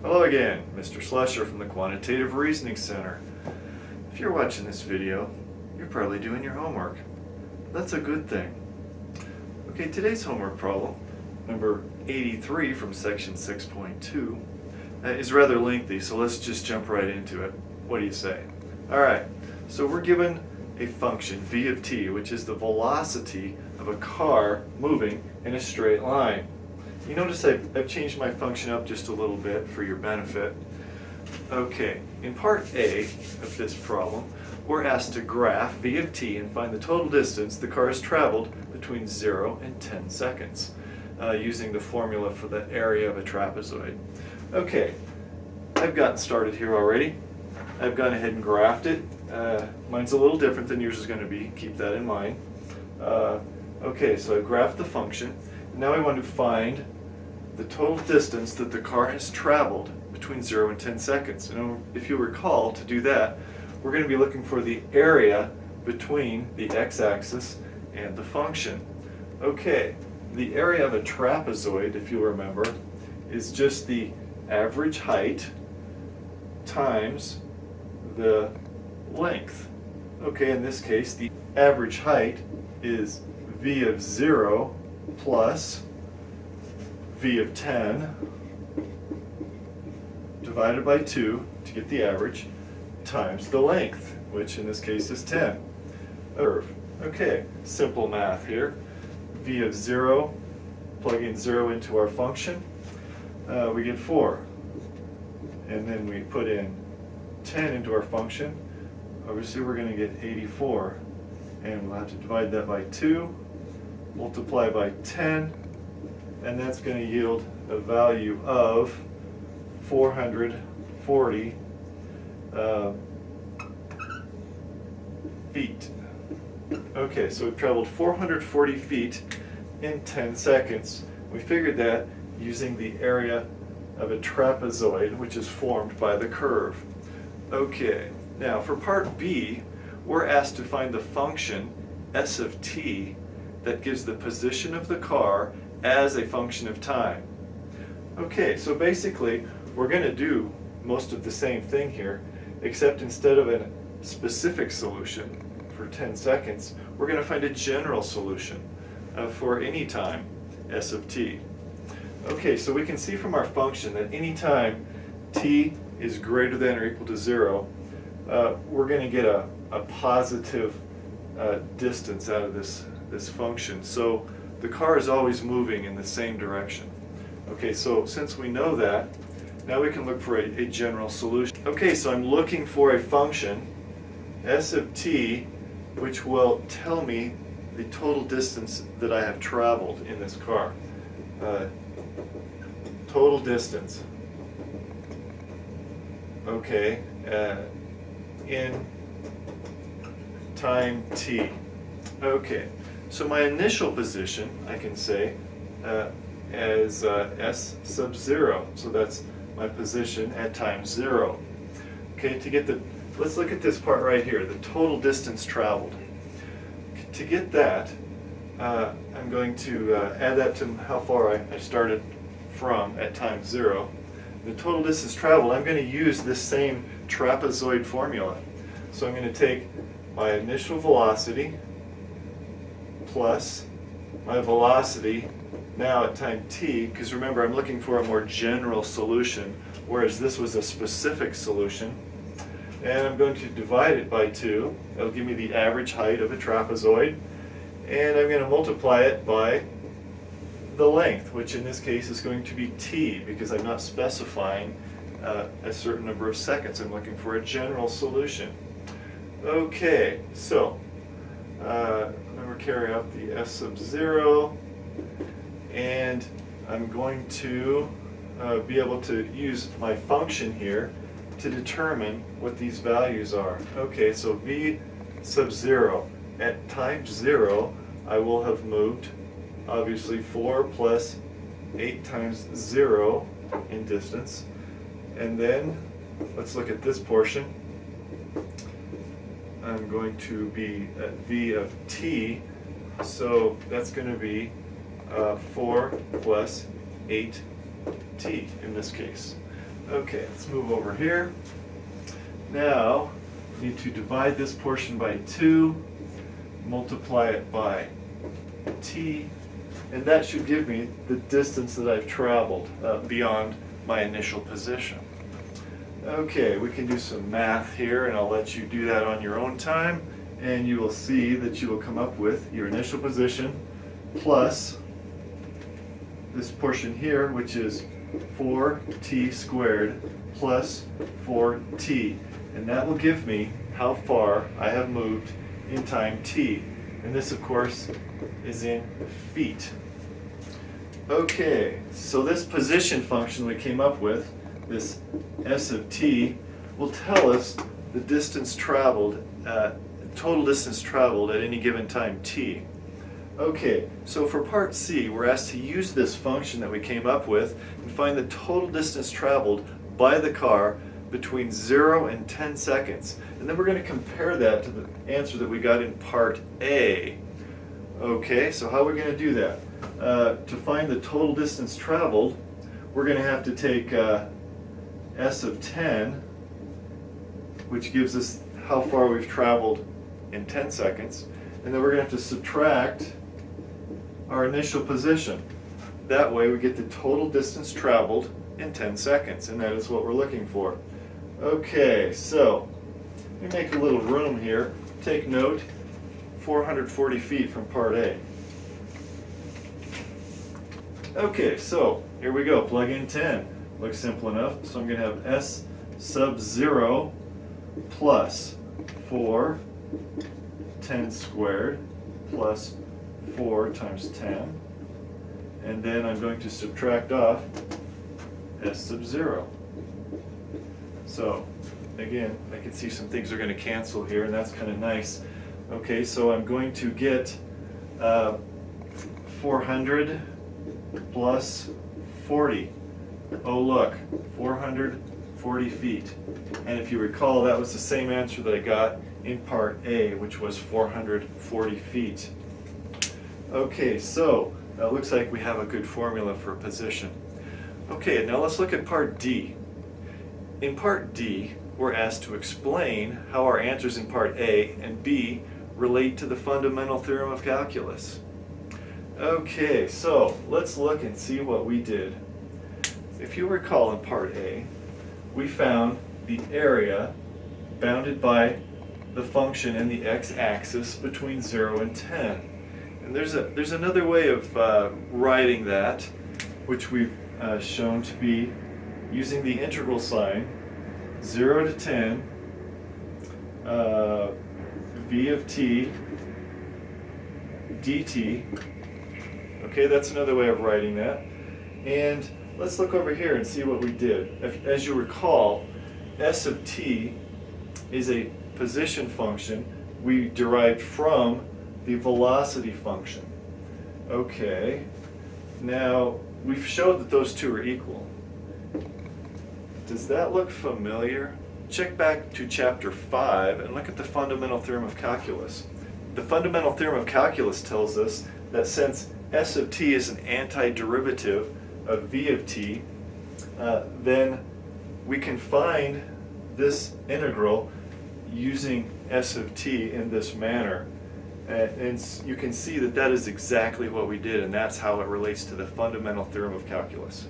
Hello again, Mr. Slusher from the Quantitative Reasoning Center. If you're watching this video, you're probably doing your homework. That's a good thing. Okay, today's homework problem, number 83 from section 6.2, is rather lengthy, so let's just jump right into it. What do you say? Alright, so we're given a function, v of t, which is the velocity of a car moving in a straight line. You notice I've changed my function up just a little bit for your benefit. Okay, in part A of this problem, we're asked to graph v of t and find the total distance the car has traveled between 0 and 10 seconds, using the formula for the area of a trapezoid. Okay, I've gotten started here already. I've gone ahead and graphed it. Mine's a little different than yours is going to be, keep that in mind. Okay, so I graphed the function. Now I want to find the total distance that the car has traveled between 0 and 10 seconds. And if you recall, to do that, we're going to be looking for the area between the x-axis and the function. Okay, the area of a trapezoid, if you remember, is just the average height times the length. Okay, in this case, the average height is v of 0 plus v of 10 divided by 2 to get the average times the length, which in this case is 10. Okay, simple math here. V of 0, plugging 0 into our function, we get 4. And then we put in 10 into our function. Obviously we're going to get 84. And we'll have to divide that by 2, multiply by 10, and that's going to yield a value of 440 feet. Okay, so we've traveled 440 feet in 10 seconds. We figured that using the area of a trapezoid, which is formed by the curve. Okay, now for part B, we're asked to find the function s of t that gives the position of the car as a function of time. Okay, so basically we're going to do most of the same thing here, except instead of a specific solution for 10 seconds, we're going to find a general solution for any time s of t. Okay, so we can see from our function that any time t is greater than or equal to 0, we're going to get a positive distance out of this function. So the car is always moving in the same direction. Okay, so since we know that, now we can look for a general solution. Okay, so I'm looking for a function, s of t, which will tell me the total distance that I have traveled in this car. Total distance. Okay, in time t. Okay, so my initial position, I can say, as s sub 0. So that's my position at time 0. Okay, to get let's look at this part right here, the total distance traveled. To get that, I'm going to add that to how far I started from at time 0. The total distance traveled, I'm going to use this same trapezoid formula. So I'm going to take my initial velocity plus my velocity now at time t, because remember I'm looking for a more general solution, whereas this was a specific solution. And I'm going to divide it by 2. That'll give me the average height of a trapezoid. And I'm going to multiply it by the length, which in this case is going to be t, because I'm not specifying a certain number of seconds. I'm looking for a general solution. Okay, so remember, carry out the s sub 0, and I'm going to be able to use my function here to determine what these values are. Okay, so v sub 0. At time 0, I will have moved, obviously, 4 plus 8 times 0 in distance. And then, let's look at this portion. I'm going to be at v of t, so that's going to be 4 plus 8t in this case. Okay, let's move over here. Now, I need to divide this portion by 2, multiply it by t, and that should give me the distance that I've traveled beyond my initial position. Okay, we can do some math here, and I'll let you do that on your own time, and you will see that you will come up with your initial position plus this portion here, which is 4t squared plus 4t, and that will give me how far I have moved in time t, and this of course is in feet. Okay, so this position function we came up with, this s of t, will tell us the distance traveled, total distance traveled at any given time t. Okay, so for part C, we're asked to use this function that we came up with and find the total distance traveled by the car between 0 and 10 seconds. And then we're going to compare that to the answer that we got in part A. Okay, so how are we going to do that? To find the total distance traveled, we're going to have to take s of 10, which gives us how far we've traveled in 10 seconds, and then we're going to have to subtract our initial position. That way we get the total distance traveled in 10 seconds, and that is what we're looking for. Okay, so let me make a little room here. Take note, 440 feet from part A. Okay, so here we go, plug in 10. Looks simple enough, so I'm going to have s sub 0 plus 4 10 squared plus 4 times 10, and then I'm going to subtract off s sub 0. So again, I can see some things are going to cancel here, and that's kind of nice. Okay, so I'm going to get 400 plus 40. Oh look, 440 feet. And if you recall, that was the same answer that I got in part A, which was 440 feet. Okay, so it looks like we have a good formula for position. Okay, now let's look at part D. In part D, we're asked to explain how our answers in part A and B relate to the fundamental theorem of calculus. Okay, so let's look and see what we did. If you recall, in part A, we found the area bounded by the function in the x-axis between 0 and 10. And there's another way of writing that, which we've shown to be using the integral sign, 0 to 10, v of t dt. Okay, that's another way of writing that. And let's look over here and see what we did. As you recall, s of t is a position function we derived from the velocity function. Okay, now we've showed that those two are equal. Does that look familiar? Check back to chapter 5 and look at the fundamental theorem of calculus. The fundamental theorem of calculus tells us that since s of t is an antiderivative of v of t, then we can find this integral using s of t in this manner. And you can see that that is exactly what we did, and that's how it relates to the fundamental theorem of calculus.